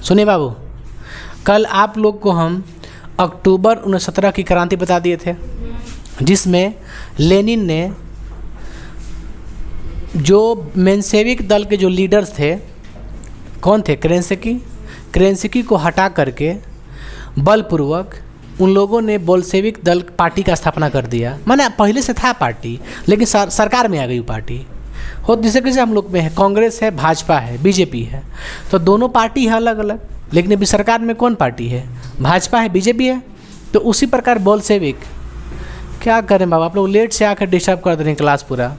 सुनिए बाबू, कल आप लोग को हम अक्टूबर 1917 की क्रांति बता दिए थे, जिसमें लेनिन ने जो मेंशेविक दल के जो लीडर्स थे, कौन थे? केरेंस्की को हटा करके बलपूर्वक उन लोगों ने बोल्शेविक दल पार्टी का स्थापना कर दिया। माने पहले से था पार्टी, लेकिन सरकार में आ गई वो पार्टी। हो जैसे कैसे हम लोग में है, कांग्रेस है, भाजपा है, बीजेपी है, तो दोनों पार्टी है अलग अलग, लेकिन अभी सरकार में कौन पार्टी है? भाजपा है, बीजेपी है। तो उसी प्रकार बोल्शेविक, क्या करें बाबा, आप लोग लेट से आकर डिस्टर्ब कर दे रहे हैं क्लास पूरा।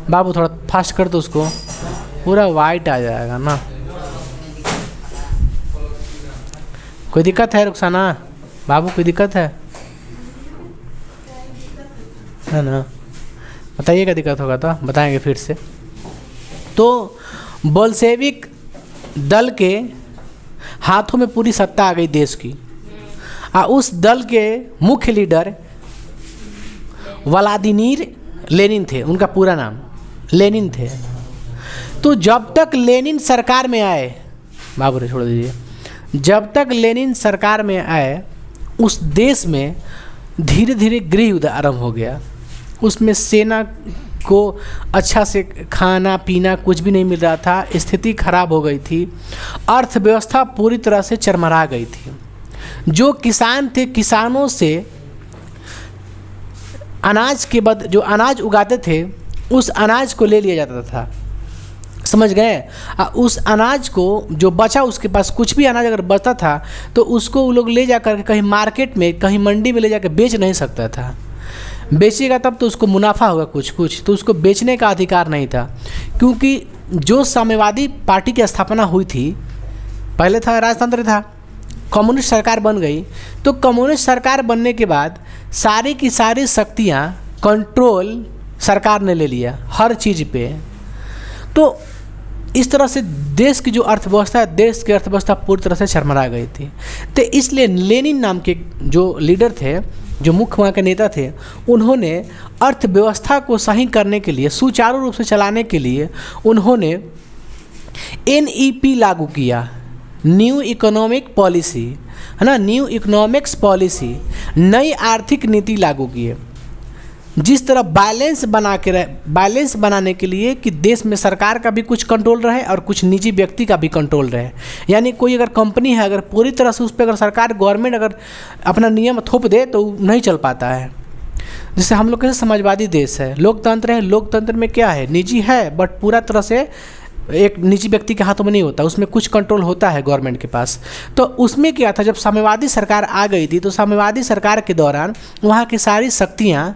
बाबू थोड़ा फास्ट कर दो उसको, पूरा वाइट आ जाएगा ना। कोई दिक्कत है रुखसाना बाबू? कोई दिक्कत है ना? बताइए क्या दिक्कत होगा तो बताएंगे फिर से। तो बोल्शेविक दल के हाथों में पूरी सत्ता आ गई देश की, और उस दल के मुख्य लीडर व्लादिमीर लेनिन थे, उनका पूरा नाम लेनिन थे। तो जब तक लेनिन सरकार में आए, बाबू रे छोड़ दीजिए, जब तक लेनिन सरकार में आए उस देश में धीरे धीरे गृह युद्ध आरंभ हो गया। उसमें सेना को अच्छा से खाना पीना कुछ भी नहीं मिल रहा था, स्थिति खराब हो गई थी, अर्थव्यवस्था पूरी तरह से चरमरा गई थी। जो किसान थे, किसानों से अनाज के जो अनाज उगाते थे उस अनाज को ले लिया जाता था, समझ गए? उस अनाज को जो बचा, उसके पास कुछ भी अनाज अगर बचता था तो उसको वो लोग ले जाकर के कहीं मार्केट में, कहीं मंडी में ले जाकर बेच नहीं सकता था। बेचेगा तब तो उसको मुनाफा होगा कुछ कुछ, तो उसको बेचने का अधिकार नहीं था। क्योंकि जो साम्यवादी पार्टी की स्थापना हुई थी, पहले था राजतंत्र था, कम्युनिस्ट सरकार बन गई, तो कम्युनिस्ट सरकार बनने के बाद सारी की सारी शक्तियाँ, कंट्रोल सरकार ने ले लिया हर चीज़ पे। तो इस तरह से देश की जो अर्थव्यवस्था है, देश की अर्थव्यवस्था पूरी तरह से चरमरा गई थी। तो इसलिए लेनिन नाम के जो लीडर थे, जो मुख्य वहाँ के नेता थे, उन्होंने अर्थव्यवस्था को सही करने के लिए, सुचारू रूप से चलाने के लिए उन्होंने NEP लागू किया, न्यू इकोनॉमिक पॉलिसी, है ना, न्यू इकोनॉमिक्स पॉलिसी, नई आर्थिक नीति लागू किए। जिस तरह बैलेंस बनाने के लिए कि देश में सरकार का भी कुछ कंट्रोल रहे और कुछ निजी व्यक्ति का भी कंट्रोल रहे। यानी कोई अगर कंपनी है, अगर पूरी तरह से उस पर अगर सरकार, गवर्नमेंट अगर अपना नियम थोप दे तो नहीं चल पाता है। जैसे हम लोग कैसे समाजवादी देश है, लोकतंत्र है, लोकतंत्र में क्या है, निजी है बट पूरा तरह से एक निजी व्यक्ति के हाथों में नहीं होता, उसमें कुछ कंट्रोल होता है गवर्नमेंट के पास। तो उसमें क्या था, जब साम्यवादी सरकार आ गई थी तो साम्यवादी सरकार के दौरान वहाँ की सारी शक्तियाँ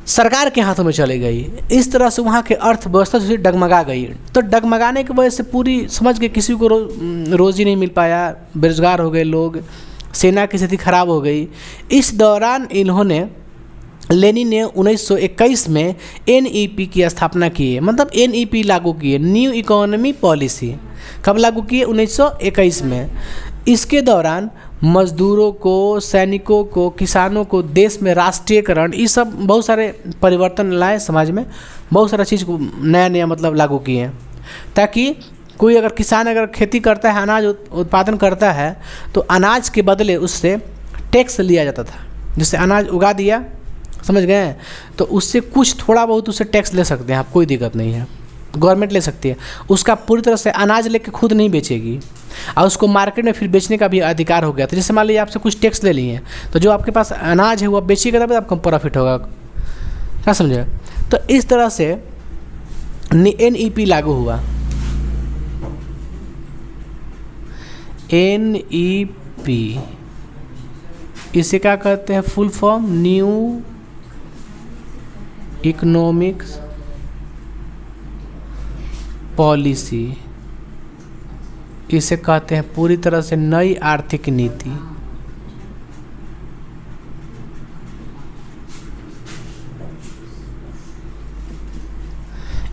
सरकार के हाथों में चली गई। इस तरह से वहाँ के अर्थव्यवस्था से डगमगा गई। तो डगमगाने की वजह से पूरी समझ के किसी को रोज़ी नहीं मिल पाया, बेरोजगार हो गए लोग, सेना की स्थिति खराब हो गई। इस दौरान इन्होंने, लेनिन ने 1921 में NEP की स्थापना की है, मतलब NEP लागू किए, न्यू इकोनॉमी पॉलिसी। कब लागू किए? 1921 में। इसके दौरान मजदूरों को, सैनिकों को, किसानों को, देश में राष्ट्रीयकरण, ये सब बहुत सारे परिवर्तन लाए समाज में, बहुत सारा चीज़ को नया नया मतलब लागू किए, ताकि कोई अगर किसान अगर खेती करता है, अनाज उत्पादन करता है, तो अनाज के बदले उससे टैक्स लिया जाता था। जैसे अनाज उगा दिया, समझ गए, तो उससे कुछ थोड़ा बहुत उससे टैक्स ले सकते हैं आप, कोई दिक्कत नहीं है, गवर्नमेंट ले सकती है। उसका पूरी तरह से अनाज लेके खुद नहीं बेचेगी, और उसको मार्केट में फिर बेचने का भी अधिकार हो गया। तो जैसे मान लीजिए आपसे कुछ टैक्स ले लिए, तो जो आपके पास अनाज है वो आप बेचिएगा तब आपको प्रॉफिट होगा, क्या समझे? तो इस तरह से NEP लागू हुआ। NEP इसे क्या कहते हैं? Full form new economics policy. इसे कहते हैं पूरी तरह से नई आर्थिक नीति।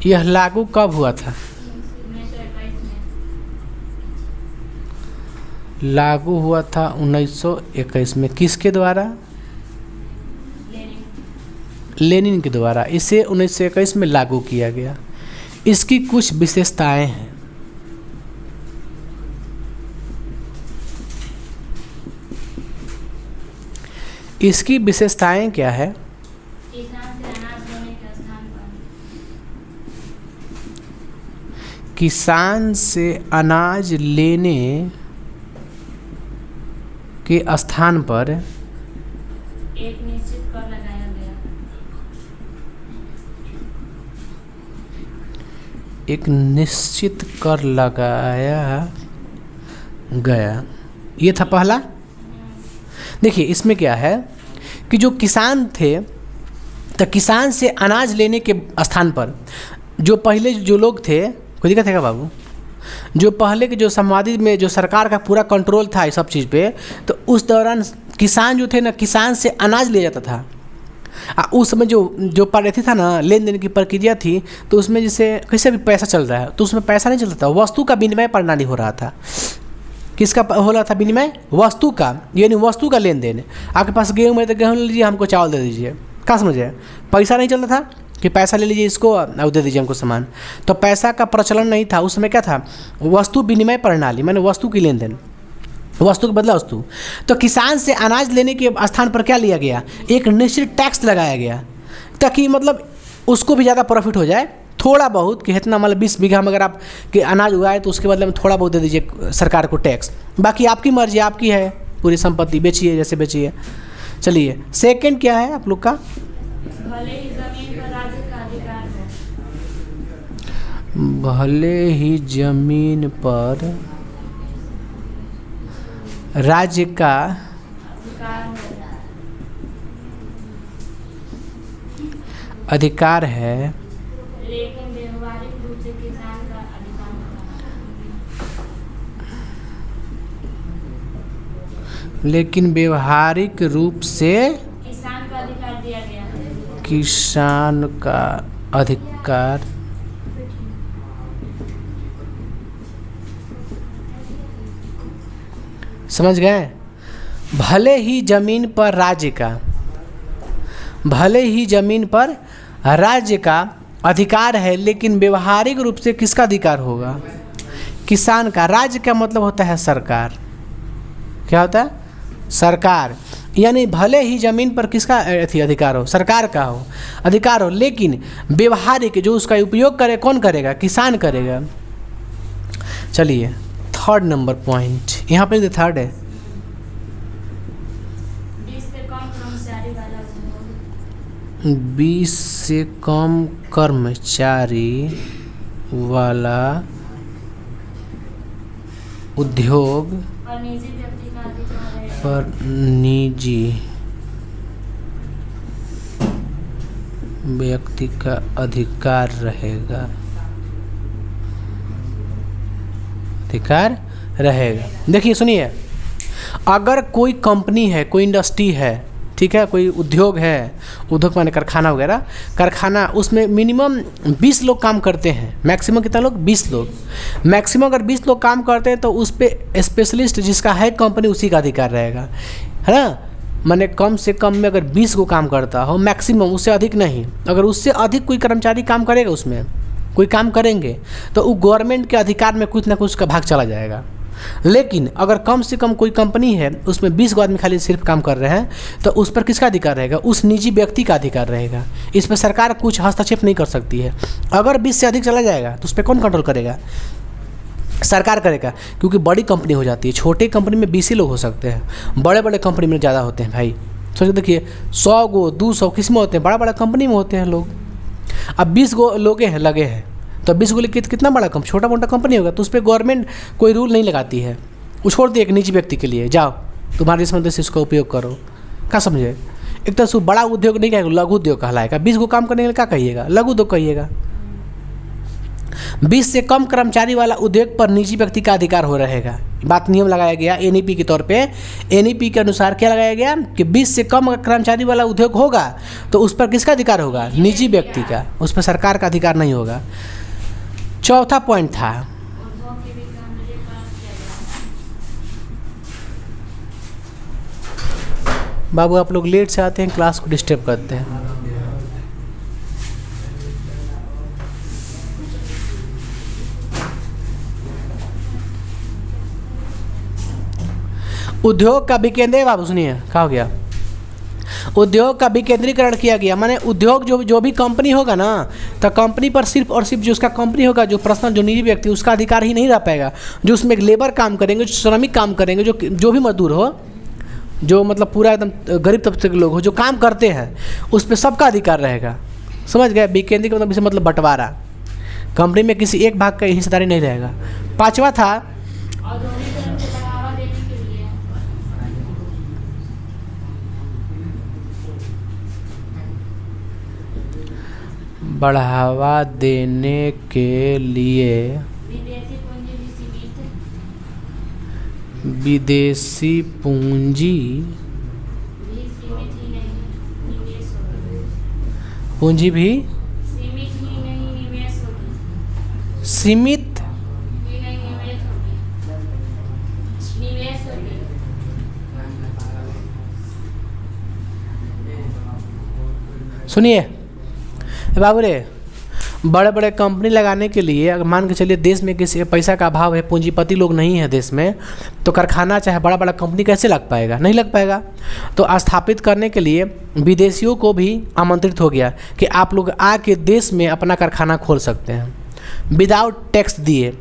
यह लागू कब हुआ था? लागू हुआ था 1921 में। किसके द्वारा? लेनिन के द्वारा। इसे 1921 में लागू किया गया। इसकी कुछ विशेषताएं हैं। इसकी विशेषताएं क्या है? किसान से अनाज लेने के स्थान पर एक निश्चित कर लगाया गया। एक निश्चित कर लगाया गया। ये था पहला। देखिए इसमें क्या है कि जो किसान थे तो किसान से अनाज लेने के स्थान पर जो पहले जो लोग थे, कोई दिक्कत है क्या बाबू? जो पहले के जो साम्यवादी में जो सरकार का पूरा कंट्रोल था इस सब चीज़ पे, तो उस दौरान किसान जो थे ना, किसान से अनाज लिया जाता था। उस समय जो पद्धति था ना, लेन देन की प्रक्रिया थी, तो उसमें जैसे कैसे भी पैसा चल रहा है तो उसमें पैसा नहीं चलता था, वस्तु का विनिमय प्रणाली हो रहा था। किसका हो रहा था विनिमय? वस्तु का, यानी वस्तु का लेन देन। आपके पास गेहूँ है तो गेहूँ ले लीजिए, हमको चावल दे दीजिए। क्या समझे? पैसा नहीं चलता था कि पैसा ले लीजिए इसको और दे दीजिए हमको सामान। तो पैसा का प्रचलन नहीं था। उस समय क्या था? वस्तु विनिमय प्रणाली, माने वस्तु की लेन देन, वस्तु के बदला वस्तु। तो किसान से अनाज लेने के स्थान पर क्या लिया गया? एक निश्चित टैक्स लगाया गया, ताकि मतलब उसको भी ज़्यादा प्रॉफिट हो जाए, थोड़ा बहुत, कि इतना मतलब 20 बीघा में अगर आप के अनाज उगाए तो उसके बदले में थोड़ा बहुत दे दीजिए सरकार को टैक्स। बाकी आपकी मर्जी, आपकी है, पूरी संपत्ति बेचिए जैसे बेचिए। चलिए सेकंड क्या है आप लोग का? भले ही जमीन पर राज्य का अधिकार हो। भले ही जमीन पर राज्य का अधिकार है, लेकिन व्यवहारिक रूप से किसान का अधिकार होता है। लेकिन व्यवहारिक रूप से किसान का अधिकार दिया गया है। किसान का अधिकार समझ गए? भले ही जमीन पर राज्य का, भले ही जमीन पर राज्य का अधिकार है, लेकिन व्यवहारिक रूप से किसका अधिकार होगा? किसान का। राज्य का मतलब होता है सरकार। क्या होता है? सरकार। यानी भले ही जमीन पर किसका अधिकार हो? सरकार का हो, अधिकार हो, लेकिन व्यवहारिक जो उसका उपयोग करे कौन करेगा? किसान करेगा। चलिए थर्ड नंबर पॉइंट यहाँ पे थर्ड है। 20 से कम कर्मचारी वाला उद्योग। 20 से कम कर्मचारी वाला उद्योग और निजी व्यक्ति का अधिकार है। पर निजी व्यक्ति का अधिकार रहेगा, अधिकार रहेगा। देखिए सुनिए, अगर कोई कंपनी है, कोई इंडस्ट्री है, ठीक है, कोई उद्योग है, उद्योग माने कारखाना वगैरह, कारखाना, उसमें मिनिमम 20 लोग काम करते हैं। मैक्सिमम कितना लोग? 20 लोग। मैक्सिमम अगर 20 लोग काम करते हैं तो उस पर स्पेशलिस्ट जिसका है कंपनी, उसी का अधिकार रहेगा, है ना। माने कम से कम में अगर 20 को काम करता हो, मैक्सिमम, उससे अधिक नहीं। अगर उससे अधिक कोई कर्मचारी काम करेगा, उसमें कोई काम करेंगे, तो वो गवर्नमेंट के अधिकार में कुछ ना कुछ का भाग चला जाएगा। लेकिन अगर कम से कम कोई कंपनी है, उसमें 20 गो आदमी खाली सिर्फ काम कर रहे हैं, तो उस पर किसका अधिकार रहेगा? उस निजी व्यक्ति का अधिकार रहेगा। इस पर सरकार कुछ हस्तक्षेप नहीं कर सकती है। अगर 20 से अधिक चला जाएगा तो उस पर कौन कंट्रोल करेगा? सरकार करेगा, क्योंकि बड़ी कंपनी हो जाती है। छोटे कंपनी में 20 ही लोग हो सकते हैं, बड़े बड़े कंपनी में ज़्यादा होते हैं भाई। सोच देखिए, 100 गो 200 किस में होते हैं? बड़ा बड़ा कंपनी में होते हैं लोग। अब 20 गो लोग हैं लगे हैं, तो 20 गो लेके कितना बड़ा छोटा मोटा कंपनी होगा, तो उस पर गवर्नमेंट कोई रूल नहीं लगाती है। वो छोड़ दिए एक निजी व्यक्ति के लिए, जाओ तुम्हारी समझ से इसका उपयोग करो। क्या समझे? एक तरह से बड़ा उद्योग नहीं कहेगा, लघु उद्योग कहलाएगा। 20 गो काम करने के लिए क्या कहिएगा? लघु उद्योग कहिएगा। 20 से कम कर्मचारी वाला उद्योग पर निजी व्यक्ति का अधिकार हो रहेगा। बात नियम लगाया गया एनईपी के तौर पे। एनईपी के अनुसार क्या लगाया गया कि 20 से कम कर्मचारी वाला उद्योग होगा तो उस पर किसका अधिकार होगा? निजी व्यक्ति का। उस पर सरकार का अधिकार नहीं होगा। चौथा पॉइंट था, बाबू आप लोग लेट से आते हैं, क्लास को डिस्टर्ब करते हैं। उद्योग का विकेंद्रीय, बाबू सुनिए क्या हो गया, उद्योग का विकेंद्रीकरण किया गया। माने उद्योग जो भी कंपनी होगा ना, तो कंपनी पर सिर्फ और सिर्फ जो उसका कंपनी होगा, जो पर्सनल जो निजी व्यक्ति, उसका अधिकार ही नहीं रह पाएगा। जो उसमें लेबर काम करेंगे, जो श्रमिक काम करेंगे, जो भी मजदूर हो, जो मतलब पूरा एकदम गरीब तबके के लोग हो जो काम करते हैं, उस पर सबका अधिकार रहेगा। समझ गए? विकेंद्रीय का मतलब बंटवारा, कंपनी में किसी एक भाग का हिस्सेदारी नहीं रहेगा। पांचवा था औद्योगिकरण को बढ़ावा देने के लिए बढ़ावा देने के लिए विदेशी पूंजी विदेशी पूंजी भी सीमित ही नहीं निवेश होगी। पूंजी भी सीमित ही नहीं निवेश होगी। सीमित ही नहीं निवेश होगी। निवेश होगी। सुनिए बाबू रे, बड़े बड़े कंपनी लगाने के लिए अगर मान के चलिए देश में किसी पैसा का अभाव है, पूंजीपति लोग नहीं है देश में, तो कारखाना चाहे बड़ा बड़ा कंपनी कैसे लग पाएगा? नहीं लग पाएगा। तो स्थापित करने के लिए विदेशियों को भी आमंत्रित हो गया कि आप लोग आके देश में अपना कारखाना खोल सकते हैं विदाउट टैक्स दिए।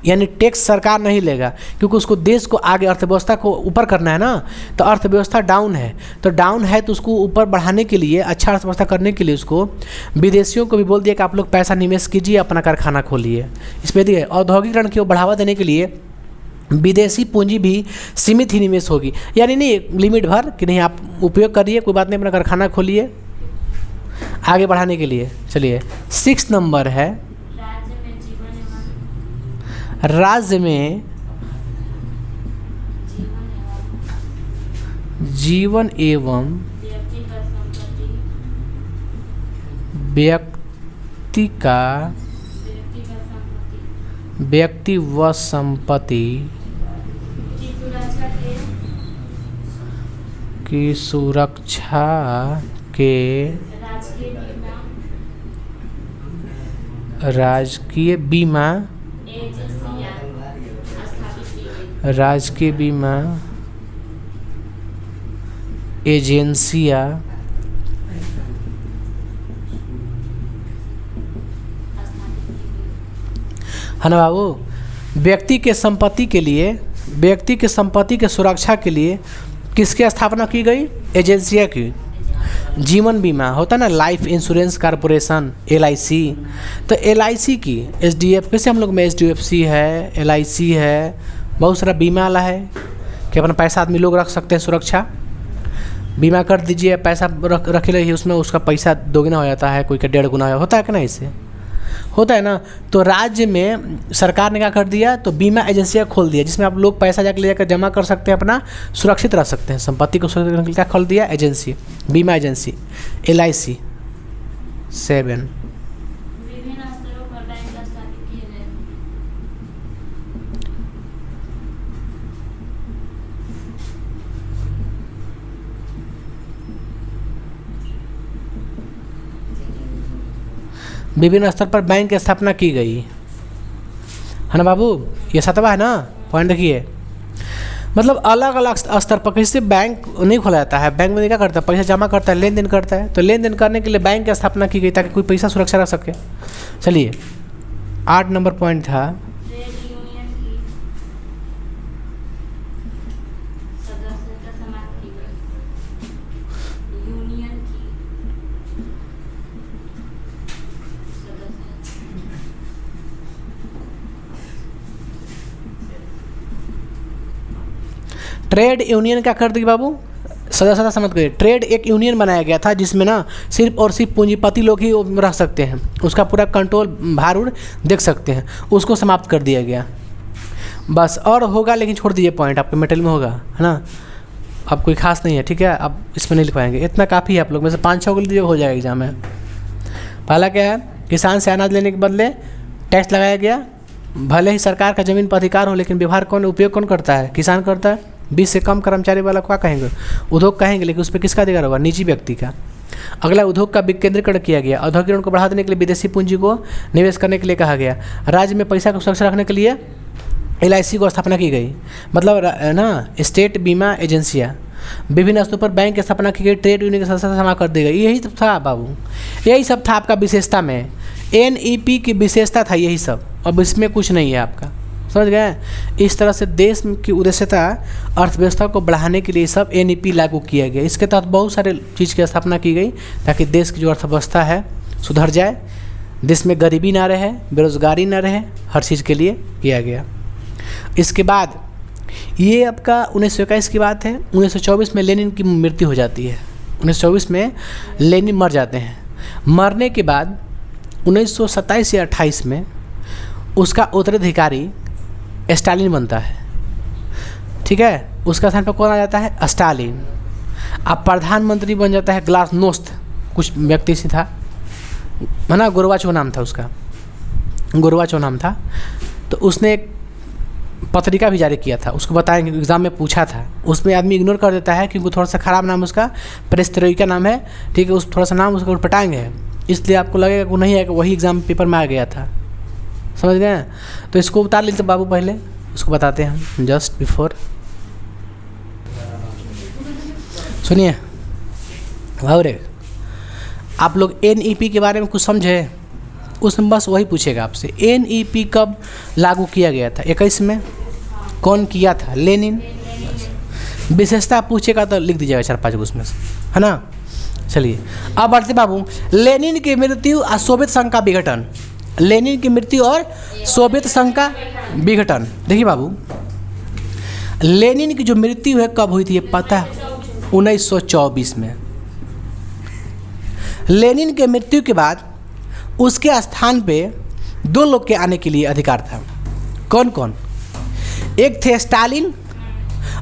यानी टैक्स सरकार नहीं लेगा, क्योंकि उसको देश को आगे अर्थव्यवस्था को ऊपर करना है ना। तो अर्थव्यवस्था डाउन है, तो डाउन है तो उसको ऊपर बढ़ाने के लिए, अच्छा अर्थव्यवस्था करने के लिए उसको विदेशियों को भी बोल दिया कि आप लोग पैसा निवेश कीजिए, अपना कारखाना खोलिए। इस पर दिए औद्योगिकरण को बढ़ावा देने के लिए विदेशी पूंजी भी सीमित ही निवेश होगी। यानी नहीं लिमिट भर कि नहीं आप उपयोग करिए, कोई बात नहीं, अपना कारखाना खोलिए आगे बढ़ाने के लिए। चलिए 6 नंबर है, राज्य में जीवन एवं व्यक्ति व संपत्ति की सुरक्षा के राजकीय बीमा एजेंसियां है ना बाबू। व्यक्ति के संपत्ति के लिए, व्यक्ति के संपत्ति के सुरक्षा के लिए किसकी स्थापना की गई? एजेंसिया की। जीवन बीमा होता है ना, लाइफ इंश्योरेंस कॉरपोरेशन, LIC। तो LIC की SDF, वैसे हम लोग में SDFC है, LIC है, बहुत सारा बीमा वाला है कि अपना पैसा आदमी लोग रख सकते हैं सुरक्षा। बीमा कर दीजिए, पैसा रखे रहिए, उसमें उसका पैसा दोगुना हो जाता है, कोई का 1.5 गुना होता है कि ना, इससे होता है ना। तो राज्य में सरकार ने क्या कर दिया, तो बीमा एजेंसियाँ खोल दिया, जिसमें आप लोग पैसा जाकर ले जाकर जमा कर सकते हैं, अपना सुरक्षित रह सकते हैं, संपत्ति को सुरक्षित रखने के लिए क्या खोल दिया? एजेंसी, बीमा एजेंसी LIC 7। विभिन्न स्तरों पर बैंक स्थापित किए गए। विभिन्न स्तर पर बैंक की स्थापना की गई है ना बाबू। ये 7वां है ना पॉइंट। देखिए मतलब अलग अलग स्तर पर किसी बैंक नहीं खोला जाता है। बैंक में क्या करता है, पैसा जमा करता है, लेन देन करता है। तो लेन देन करने के लिए बैंक की स्थापना की गई ताकि कोई पैसा सुरक्षा रख सके। चलिए 8 नंबर पॉइंट था, ट्रेड यूनियन की सदस्यता समाप्त की गई। यूनियन की ट्रेड यूनियन क्या कर दी बाबू, सदस्यता समाप्त करिए। ट्रेड एक यूनियन बनाया गया था जिसमें ना सिर्फ और सिर्फ पूंजीपति लोग ही रह सकते हैं, उसका पूरा कंट्रोल भार उड़ देख सकते हैं, उसको समाप्त कर दिया गया बस। और होगा लेकिन छोड़ दीजिए, पॉइंट आपके मेटल में होगा है ना, अब कोई खास नहीं है, ठीक है। अब इसमें नहीं लिख पाएंगे, इतना काफ़ी है आप लोग में से 5-6 को लीजिए, हो जाएगा एग्जाम में। पहला क्या है, किसान से अनाज लेने के बदले टैक्स लगाया गया। भले ही सरकार का ज़मीन पर अधिकार हो, लेकिन व्यवहार कौन, उपयोग कौन करता है, किसान करता है। 20 से कम कर्मचारी वाला क्या कहेंगे, उद्योग कहेंगे, लेकिन उस पर किसका अधिकार होगा, निजी व्यक्ति का। अगला, उद्योग का विकेंद्रीकरण किया गया। औद्योगिकरण को बढ़ा देने के लिए विदेशी पूंजी को निवेश करने के लिए कहा गया। राज्य में पैसा को सुरक्षा रखने के लिए LIC को स्थापना की गई, मतलब ना स्टेट बीमा एजेंसियाँ, विभिन्न स्तरों पर बैंक की स्थापना की गई, ट्रेड यूनियन की संस्था जमा कर दी गई। यही सब था बाबू, यही सब था आपका विशेषता में। NEP की विशेषता था यही सब, अब इसमें कुछ नहीं है आपका, समझ गए। इस तरह से देश की उद्देश्यता अर्थव्यवस्था को बढ़ाने के लिए सब NEP लागू किया गया। इसके तहत बहुत सारे चीज़ की स्थापना की गई ताकि देश की जो अर्थव्यवस्था है सुधर जाए, देश में गरीबी ना रहे, बेरोजगारी ना रहे, हर चीज़ के लिए किया गया। इसके बाद ये आपका 1921 की बात है। 1924 में लेनिन की मृत्यु हो जाती है। 1924 में लेनिन मर जाते हैं। मरने के बाद 1927 या 28 में उसका उत्तराधिकारी स्टालिन बनता है, ठीक है। उसका स्थान पर कौन आ जाता है? स्टालिन। अब प्रधानमंत्री बन जाता है ग्लासनोस्त, कुछ व्यक्ति से था, है ना, गोरबाचोव नाम था उसका, गोरबाचोव नाम था। तो उसने एक पत्रिका भी जारी किया था, उसको बताएंगे, एग्ज़ाम में पूछा था। उसमें आदमी इग्नोर कर देता है क्योंकि थोड़ा सा ख़राब नाम उसका पेरेस्ट्रोइका नाम है, ठीक है। उस थोड़ा सा नाम उसका उटपटाएंगे है, इसलिए आपको लगेगा कि वो नहीं है कि वही एग्ज़ाम पेपर में आ गया था, समझ गए। तो इसको उतार लीजिए बाबू, पहले उसको बताते हैं हम जस्ट बिफोर। सुनिए भावरे, आप लोग NEP के बारे में कुछ समझे? उसमें बस वही पूछेगा आपसे, NEP कब लागू किया गया था? 21 में। कौन किया था? लेनिन। विशेषता पूछेगा तो लिख दीजिएगा 4-5 उसमें से, है ना। चलिए अब बढ़ते बाबू, लेनिन की मृत्यु और सोवियत संघ का विघटन। लेनिन की मृत्यु और सोवियत संघ का विघटन। देखिए बाबू, लेनिन की जो मृत्यु है कब हुई थी ये पता है? 1924 में। लेनिन के मृत्यु के बाद उसके स्थान पे 2 लोग के आने के लिए अधिकार था। कौन कौन? एक थे स्टालिन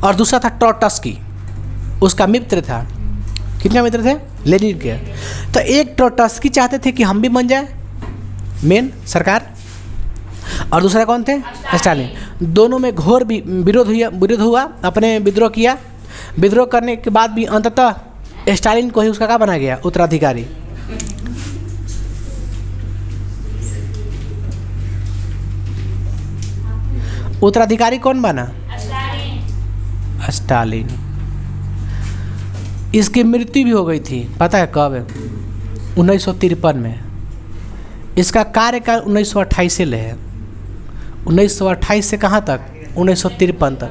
और दूसरा था ट्रोट्स्की, उसका मित्र था। कितने मित्र थे? लेनिन के। तो एक ट्रोट्स्की चाहते थे कि हम भी बन जाए मेन सरकार, और दूसरा कौन थे? स्टालिन। दोनों में घोर विरोध हुआ, अपने विद्रोह किया। विद्रोह करने के बाद भी अंततः स्टालिन को ही उसका क्या बना गया? उत्तराधिकारी। उत्तराधिकारी कौन बना? स्टालिन। इसकी मृत्यु भी हो गई थी, पता है कब? 1953 में। इसका कार्यकाल 1928 से ले है, 1928 से कहाँ तक? 1953 तक।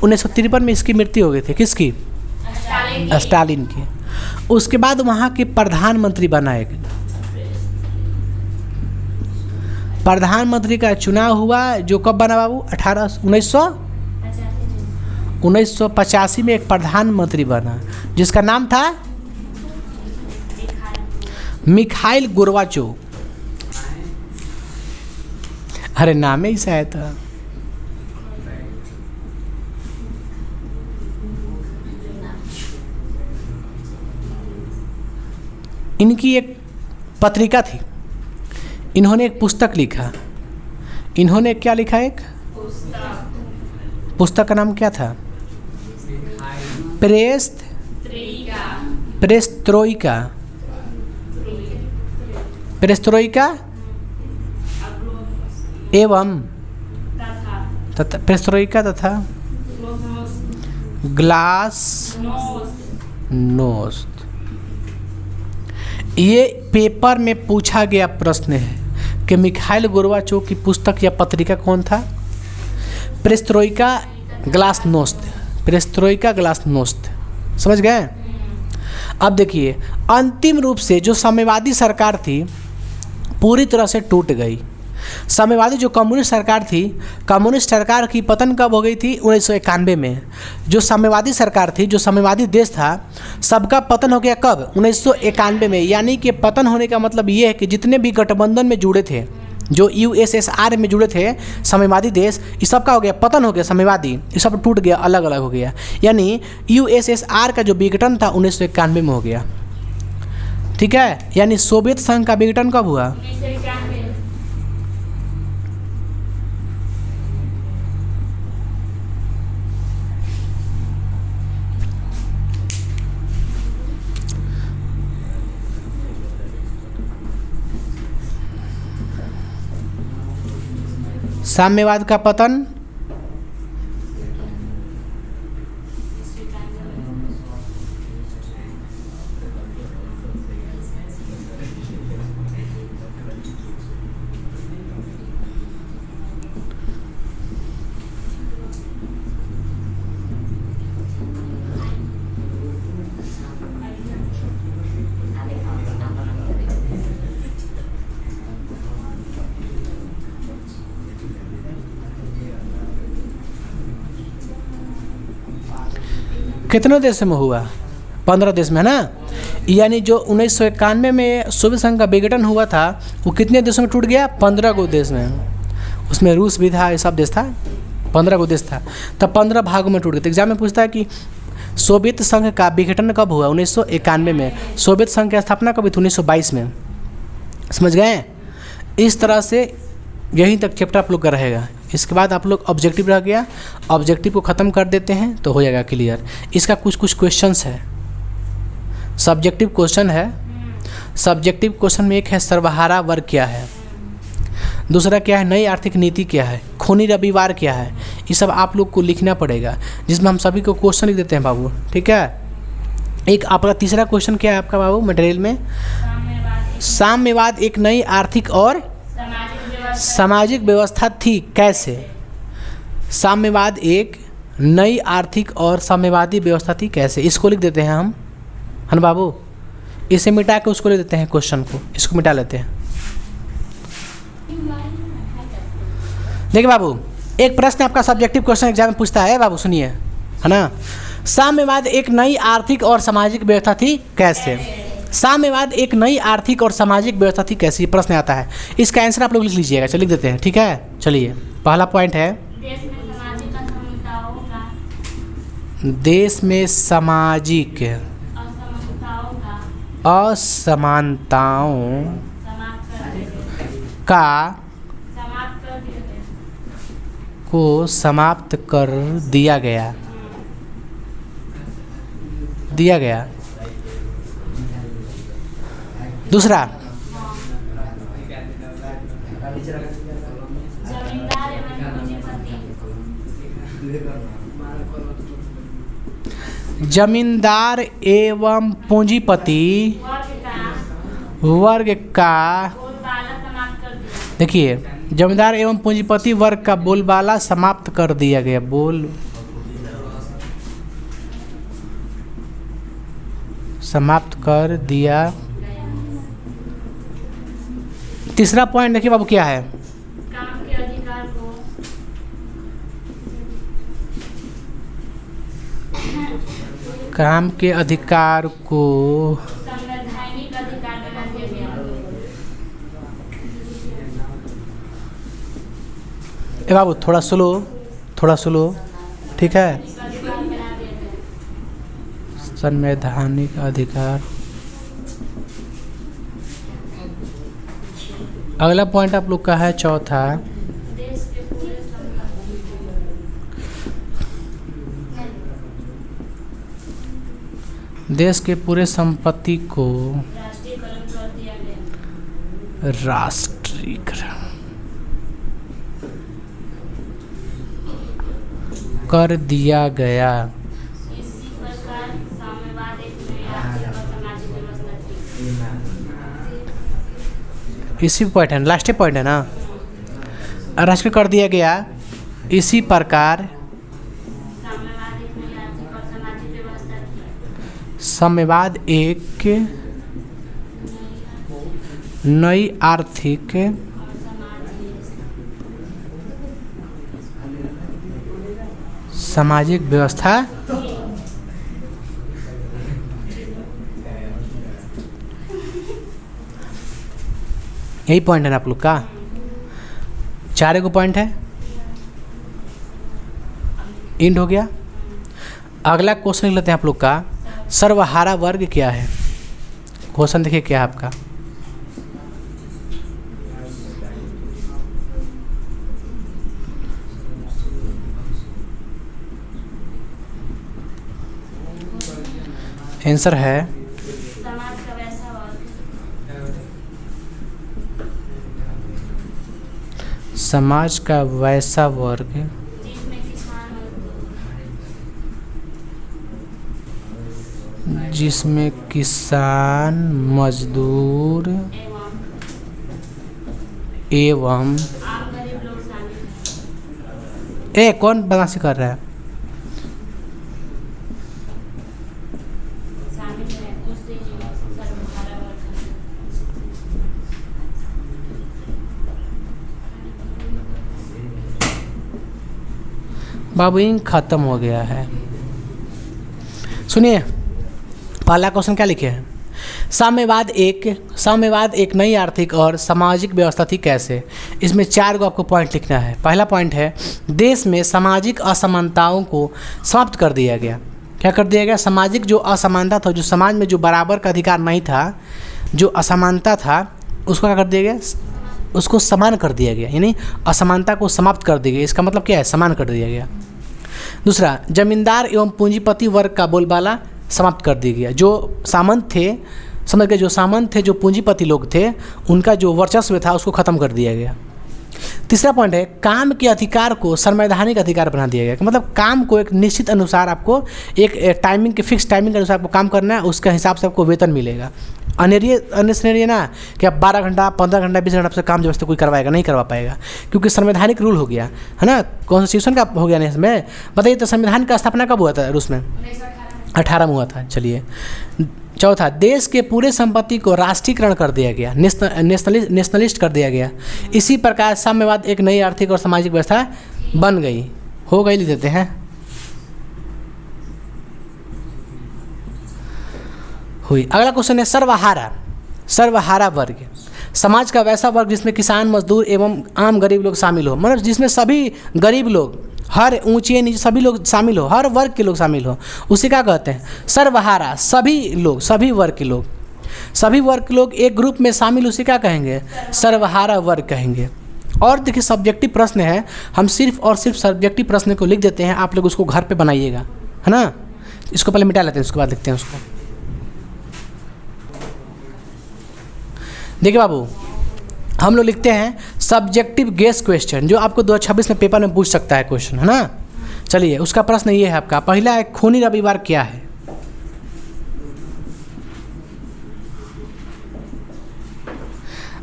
1953 में इसकी मृत्यु हो गई थी। किसकी? स्टालिन की। उसके बाद वहाँ के प्रधानमंत्री बनाए गए। प्रधानमंत्री का चुनाव हुआ जो कब बना बाबू? 1985 में एक प्रधानमंत्री बना जिसका नाम था मिखाइल गोर्बाचोव। अरे नाम ही शायद था। इनकी एक पत्रिका थी, इन्होंने एक पुस्तक लिखा। इन्होंने क्या लिखा? एक पुस्तक का नाम क्या था? पेरेस्ट्रोइका एवं पेरेस्ट्रोइका तथा ग्लासनोस्त। ये पेपर में पूछा गया प्रश्न है कि मिखाइल गोर्बाचोव की पुस्तक या पत्रिका कौन था? Perestroika glasnost. पेरेस्ट्रोइका ग्लासनोस्त, समझ गए। अब देखिए, अंतिम रूप से जो साम्यवादी सरकार थी पूरी तरह से टूट गई। साम्यवादी जो कम्युनिस्ट सरकार थी, कम्युनिस्ट सरकार की पतन कब हो गई थी? 1991 में। जो साम्यवादी सरकार थी, जो साम्यवादी देश था, सबका पतन हो गया कब? 1991 में। यानी कि पतन होने का मतलब ये है कि जितने भी गठबंधन में जुड़े थे, जो USSR में जुड़े थे साम्यवादी देश, ये सब का हो गया पतन हो गया। साम्यवादी ये सब टूट गया, अलग अलग हो गया। यानी USSR का जो विघटन था 1991 में हो गया, ठीक है। यानी सोवियत संघ का विघटन कब हुआ? साम्यवाद का पतन कितने देश में हुआ? 15 देश में, है ना। यानी जो 1991 में सोवियत संघ का विघटन हुआ था वो कितने देशों में टूट गया? 15 गो देश में। उसमें रूस भी था, ये सब देश था, 15 गो देश था। तब 15 भागों में टूट गया। तो एग्जाम में पूछता है कि सोवियत संघ का विघटन कब हुआ? 1991 में। सोवियत संघ की स्थापना कब हुई थी? 1922 में। समझ गए? इस तरह से यहीं तक चैप्टर आप लोग का रहेगा। इसके बाद आप लोग ऑब्जेक्टिव रह गया, ऑब्जेक्टिव को ख़त्म कर देते हैं तो हो जाएगा क्लियर। इसका कुछ क्वेश्चंस है, सब्जेक्टिव क्वेश्चन है। सब्जेक्टिव क्वेश्चन में एक है सर्वहारा वर्ग क्या है, दूसरा क्या है नई आर्थिक नीति क्या है, खूनी रविवार क्या है। ये सब आप लोग को लिखना पड़ेगा, जिसमें हम सभी को क्वेश्चन लिख देते हैं बाबू, ठीक है। एक आपका तीसरा क्वेश्चन क्या है आपका बाबू मटेरियल में? साम्यवाद एक नई आर्थिक और सामाजिक व्यवस्था थी, कैसे? साम्यवाद एक नई आर्थिक और साम्यवादी व्यवस्था थी, कैसे? इसको लिख देते हैं हम, है ना बाबू। इसे मिटा के उसको लिख देते हैं, क्वेश्चन को इसको मिटा लेते हैं। देखिए बाबू, एक प्रश्न आपका सब्जेक्टिव क्वेश्चन एग्जाम में पूछता है बाबू, सुनिए, है ना। साम्यवाद एक नई आर्थिक और सामाजिक व्यवस्था थी, कैसे? साम्यवाद एक नई आर्थिक और सामाजिक व्यवस्था थी, कैसे? ये प्रश्न आता है। इसका आंसर आप लोग लिख लीजिएगा। चलिए लिख देते हैं, ठीक है। चलिए पहला पॉइंट है देश में सामाजिक असमानताओं का को समाप्त कर दिया गया। दूसरा जमींदार एवं पूंजीपति वर्ग का, देखिए जमींदार एवं पूंजीपति वर्ग का बोलबाला समाप्त कर दिया गया। समाप्त कर दिया। तीसरा पॉइंट देखिए बाबू क्या है? काम के अधिकार को संवैधानिक अधिकार बना दिया गया। ए बाबू थोड़ा स्लो, ठीक है। संवैधानिक अधिकार। अगला पॉइंट आप लोग का है चौथा, देश के पूरे संपत्ति को राष्ट्रीयकरण कर दिया गया। इसी पॉइंट है, लास्ट पॉइंट है ना, राष्ट्रीय कर दिया गया। इसी प्रकार साम्यवाद एक नई आर्थिक सामाजिक व्यवस्था यही पॉइंट है ना आप लोग का। 4 को पॉइंट है, इंड हो गया। अगला क्वेश्चन लेते हैं आप लोग का, सर्वहारा वर्ग क्या है? क्वेश्चन देखिए क्या है आपका। आंसर है समाज का वैसा वर्ग जिसमें किसान, मजदूर एवं कौन बदमाशी कर रहा है? बाबू इंक खत्म हो गया है। सुनिए, पहला क्वेश्चन क्या लिखे हैं? साम्यवाद एक नई आर्थिक और सामाजिक व्यवस्था थी कैसे? इसमें 4 को आपको पॉइंट लिखना है। पहला पॉइंट है, देश में सामाजिक असमानताओं को समाप्त कर दिया गया। क्या कर दिया गया? सामाजिक जो असमानता था, जो समाज में जो बराबर का अधिकार नहीं था, जो असमानता था, उसको क्या कर दिया गया? उसको समान कर दिया गया, यानी असमानता को समाप्त कर दिया गया। इसका मतलब क्या है? समान कर दिया गया। दूसरा, जमींदार एवं पूंजीपति वर्ग का बोलबाला समाप्त कर दिया गया। जो सामंत थे, समझ गए, जो सामंत थे, जो पूंजीपति लोग थे, उनका जो वर्चस्व था उसको ख़त्म कर दिया गया। तीसरा पॉइंट है, काम के अधिकार को संवैधानिक अधिकार बना दिया गया। मतलब काम को एक निश्चित अनुसार आपको एक टाइमिंग के फिक्स टाइमिंग के अनुसार आपको काम करना है, उसके हिसाब से आपको वेतन मिलेगा। अन्य ना कि आप 12 घंटा 15 घंटा 20 घंटा से काम जब कोई करवाएगा, नहीं करवा पाएगा, क्योंकि संवैधानिक रूल हो गया है ना, कॉन्स्टिट्यूशन का हो गया। इसमें बताइए तो संविधान का स्थापना कब हुआ था रूस में? 18 में हुआ था। चलिए, चौथा, देश के पूरे संपत्ति को राष्ट्रीयकरण कर दिया गया, नेशनलिस्ट कर दिया गया। इसी प्रकार साम्यवाद एक नई आर्थिक और सामाजिक व्यवस्था बन गई। हो गई, लिख देते हैं, हुई। अगला क्वेश्चन है, सर्वहारा वर्ग, समाज का वैसा वर्ग जिसमें किसान, मजदूर एवं आम गरीब लोग शामिल हो। मतलब जिसमें सभी गरीब लोग, हर ऊंचे नीचे सभी लोग शामिल हो, हर वर्ग के लोग शामिल हो, उसे क्या कहते हैं? सर्वहारा। सभी लोग, सभी वर्ग के लोग, सभी वर्ग के लोग एक ग्रुप में शामिल, उसे क्या कहेंगे? सर्वहारा वर्ग कहेंगे। और देखिए, सब्जेक्टिव प्रश्न है, हम सिर्फ और सिर्फ सब्जेक्टिव प्रश्न को लिख देते हैं, आप लोग उसको घर पे बनाइएगा, है ना। इसको पहले मिटा लेते हैं, उसके बाद लिखते हैं उसको। देखिए बाबू, हम लोग लिखते हैं सब्जेक्टिव गेस क्वेश्चन, जो आपको 2026 में पेपर में पूछ सकता है क्वेश्चन, है ना। चलिए, उसका प्रश्न ये है आपका। पहला है, खूनी रविवार क्या है?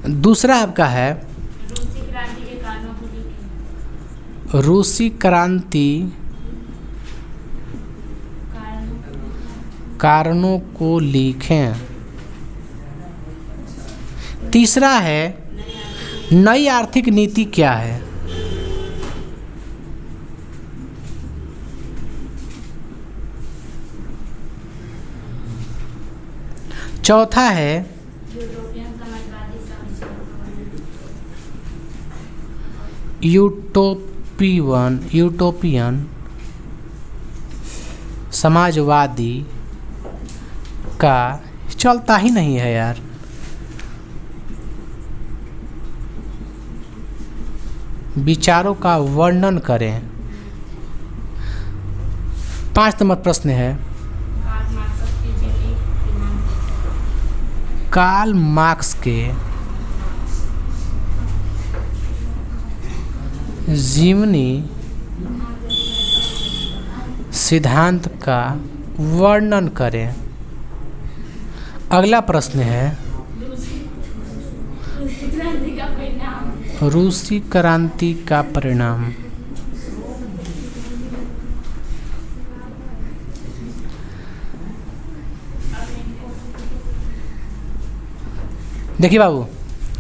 दूसरा आपका है, रूसी क्रांति कारणों को लिखें। तीसरा है, नई आर्थिक नीति क्या है? चौथा है, यूटोपियन समाजवादी का, चलता ही नहीं है यार, विचारों का वर्णन करें। 5 नंबर प्रश्न है, कार्ल मार्क्स के जीवनी सिद्धांत का वर्णन करें। अगला प्रश्न है, रूसी क्रांति का परिणाम। देखिए बाबू,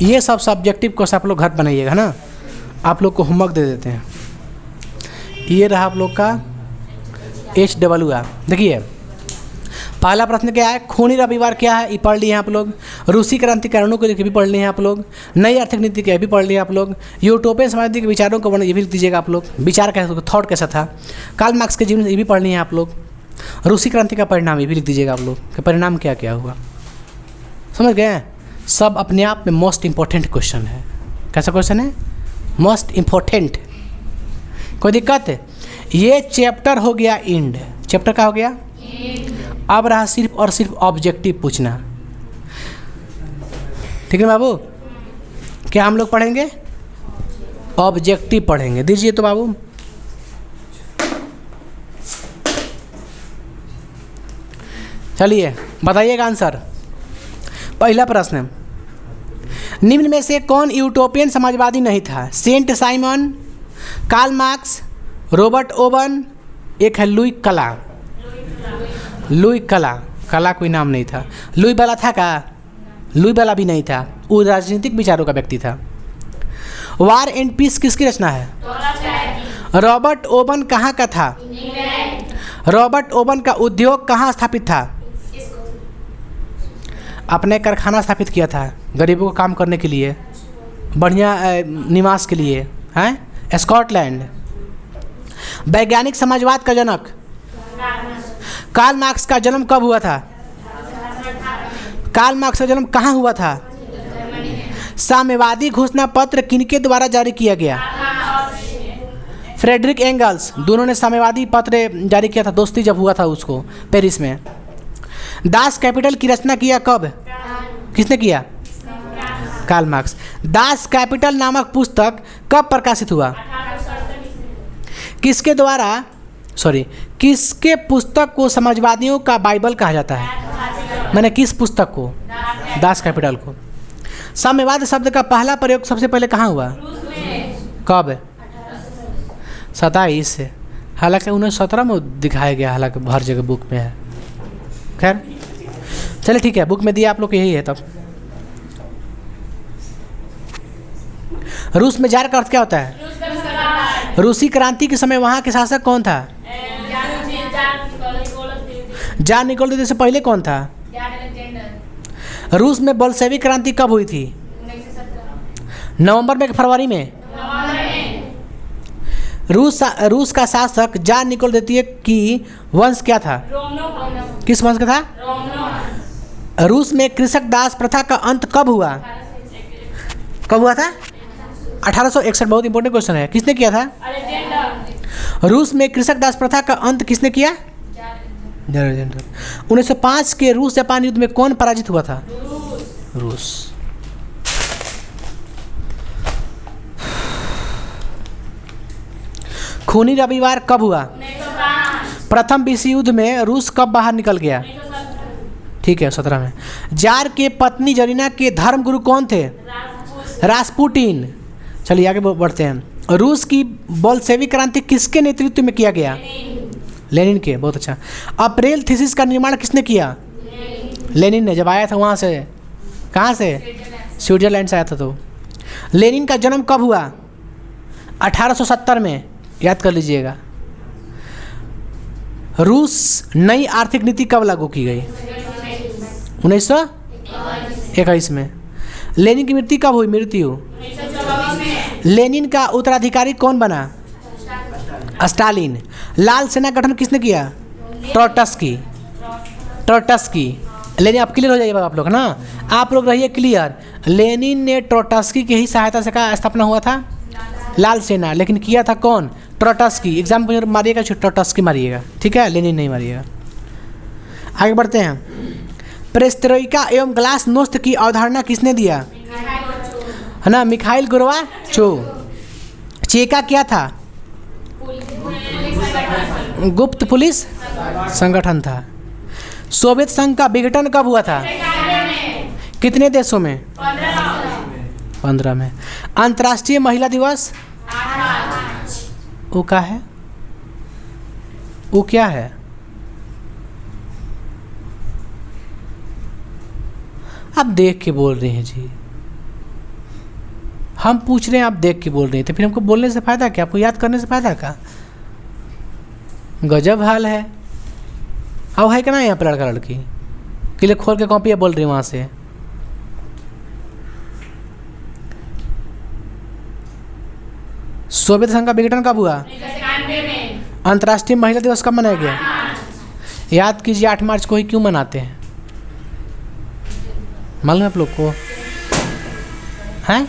ये सब सब्जेक्टिव क्वेश्चन आप लोग घर बनाइएगा ना। आप लोग को होमवर्क दे देते हैं। ये रहा आप लोग का HWR। देखिए, पहला प्रश्न क्या है? खूनी रविवार क्या है? ये पढ़ लिए हैं आप लोग। रूसी क्रांति कारणों को भी पढ़ लिए हैं आप लोग। नई आर्थिक नीति क्या भी पढ़ लिए आप लोग। यूटोपियन समाजवादी के विचारों को वर्णन, ये भी लिख दीजिएगा आप लोग। विचार कैसा, थॉट कैसा था। कार्ल मार्क्स के जीवन, ये भी पढ़ लिए हैं आप लोग। रूसी क्रांति का परिणाम, ये भी लिख दीजिएगा आप लोग कि परिणाम क्या क्या हुआ। समझ गए? सब अपने आप में मोस्ट इम्पोर्टेंट क्वेश्चन है। कैसा क्वेश्चन है? Most important. कोई दिक्कत है? ये चैप्टर हो गया एंड। चैप्टर का हो गया। अब रहा सिर्फ और सिर्फ ऑब्जेक्टिव पूछना। ठीक है बाबू? क्या हम लोग पढ़ेंगे? ऑब्जेक्टिव पढ़ेंगे। दीजिए तो बाबू। चलिए बताइएगा आंसर। पहला प्रश्न, निम्न में से कौन यूटोपियन समाजवादी नहीं था? Saint Simon, Karl Marx, Robert Owen, एक है लुई कला। लुई कला, कला कोई नाम नहीं था। लुई वाला था का? लुई वाला भी नहीं था, वो राजनीतिक विचारों का व्यक्ति था। वार एंड पीस किसकी रचना है? रॉबर्ट ओवन कहाँ का था? रॉबर्ट ओवन का उद्योग कहाँ स्थापित था? अपने कारखाना स्थापित किया था गरीबों को काम करने के लिए, बढ़िया निवास के लिए, हैं, स्कॉटलैंड। वैज्ञानिक समाजवाद का जनक कार्ल मार्क्स का जन्म कब हुआ था? कार्ल मार्क्स का जन्म कहाँ हुआ था? साम्यवादी घोषणा पत्र किनके द्वारा जारी किया गया? फ्रेडरिक एंगल्स, दोनों ने साम्यवादी पत्र जारी किया था, दोस्ती जब हुआ था उसको पेरिस में। दास कैपिटल की रचना किया कब? किसने किया? Karl Marx. दास कैपिटल नामक पुस्तक कब प्रकाशित हुआ? किसके द्वारा किसके पुस्तक को समाजवादियों का बाइबल कहा जाता है? मैंने किस पुस्तक को? दास कैपिटल को। साम्यवाद शब्द का पहला प्रयोग सबसे पहले कहाँ हुआ? कब? 27 से। हालांकि 1917 में दिखाया गया, हालांकि हर जगह बुक में है। खैर चलिए ठीक है, बुक में दिया आप लोग को यही है। तब रूस में जार का अर्थ क्या होता है? रूसी क्रांति के समय वहाँ के शासक कौन था? जार निकोल से पहले कौन था? रूस में बोल्शेविक क्रांति कब हुई थी? नवंबर में कि फरवरी में? रूस का शासक जार निकोल द्वितीय की वंश क्या था? किस वंश का था? रूस में कृषक दास प्रथा का अंत कब हुआ? कब हुआ था? 1861। बहुत इंपॉर्टेंट क्वेश्चन है। किसने किया था? रूस में कृषक दास प्रथा का अंत किसने किया? 1905 के रूस जापान युद्ध में कौन पराजित हुआ था? रूस। खूनी रविवार कब हुआ? प्रथम विश्व युद्ध में रूस कब बाहर निकल गया? ठीक है, 17 में। जार के पत्नी जरीना के धर्मगुरु कौन थे? रास्पुटिन। चलिए आगे बढ़ते हैं। रूस की बोल्शेविक क्रांति किसके नेतृत्व में किया गया? लेनिन के। बहुत अच्छा। अप्रैल थीसिस का निर्माण किसने किया? लेनिन ने, जब आया था वहाँ से। कहाँ से? स्विट्जरलैंड से आया था। तो लेनिन का जन्म कब हुआ? 1870 में। याद कर लीजिएगा। रूस नई आर्थिक नीति कब लागू की गई? 1921 में। लेनिन की मृत्यु कब हुई? लेनिन का उत्तराधिकारी कौन बना? स्टालिन। लाल सेना गठन किसने किया? ट्रोट्स्की। लेनिन, अब क्लियर हो जाइएगा आप लोग ना, आप लोग रहिए क्लियर। लेनिन ने ट्रोट्स्की की ही सहायता से का स्थापना हुआ था लाल सेना, लेकिन किया था कौन? ट्रोट्स्की। एग्जाम में मारिएगा, ट्रोट्स्की मारिएगा, ठीक है, लेनिन नहीं मारिएगा। आगे बढ़ते हैं। पेरेस्ट्रोइका एवं ग्लासनोस्त की अवधारणा किसने दिया? है ना, मिखाइल गोर्बाचोव। चेका क्या था? गुप्त पुलिस संगठन था। सोवियत संघ का विघटन कब हुआ था? कितने देशों में? 15 में। अंतर्राष्ट्रीय महिला दिवस वो क्या है? वो क्या है? आप देख के बोल रहे हैं जी, हम पूछ रहे हैं, आप देख के बोल रहे थे। फिर हमको बोलने से फ़ायदा क्या? आपको याद करने से फ़ायदा क्या? गजब हाल है। अब है क्या ना यहाँ पर लड़का लड़की के लिए खोल के कॉपी बोल रही वहाँ से। सोवियत संघ का विघटन कब हुआ? अंतर्राष्ट्रीय महिला दिवस कब मनाया गया? याद कीजिए, 8 मार्च को ही क्यों मनाते हैं? मालूम है आप लोग को? हैं?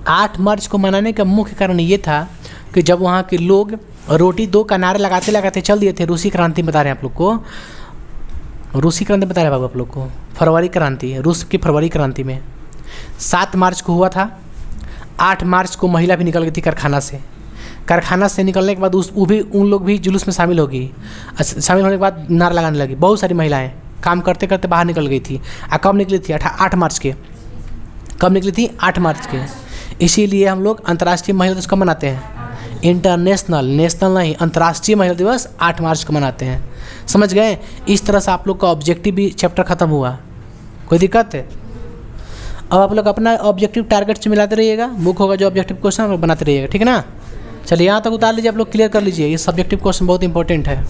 8 मार्च को मनाने का मुख्य कारण ये था कि जब वहाँ के लोग रोटी 2 का नारे लगाते लगाते चल दिए थे। रूसी क्रांति बता रहे हैं आप लोग को, रूसी क्रांति बता रहे हैं बाबू आप लोग को। फरवरी क्रांति, रूस की फरवरी क्रांति में 7 मार्च को हुआ था। 8 मार्च को महिला भी निकल गई थी कारखाना से। कारखाना से निकलने के बाद उन लोग भी जुलूस में शामिल हो गई। शामिल होने के बाद नारा लगाने लगी। बहुत सारी महिलाएं काम करते करते बाहर निकल गई थी। कब निकली थी? 8 मार्च के। कब निकली थी? 8 मार्च के। इसीलिए हम लोग अंतर्राष्ट्रीय महिला दिवस कब मनाते हैं? इंटरनेशनल, नेशनल नहीं, अंतर्राष्ट्रीय महिला दिवस 8 मार्च को मनाते हैं। समझ गए? इस तरह से आप लोग का ऑब्जेक्टिव भी चैप्टर ख़त्म हुआ। कोई दिक्कत है? अब आप लोग अपना ऑब्जेक्टिव टारगेट से मिलाते रहिएगा। बुक होगा जो ऑब्जेक्टिव क्वेश्चन बनाते रहिएगा, ठीक है ना? चलिए यहाँ तक उतार लीजिए, आप लोग क्लियर कर लीजिए, ये सब्जेक्टिव क्वेश्चन बहुत इंपॉर्टेंट है।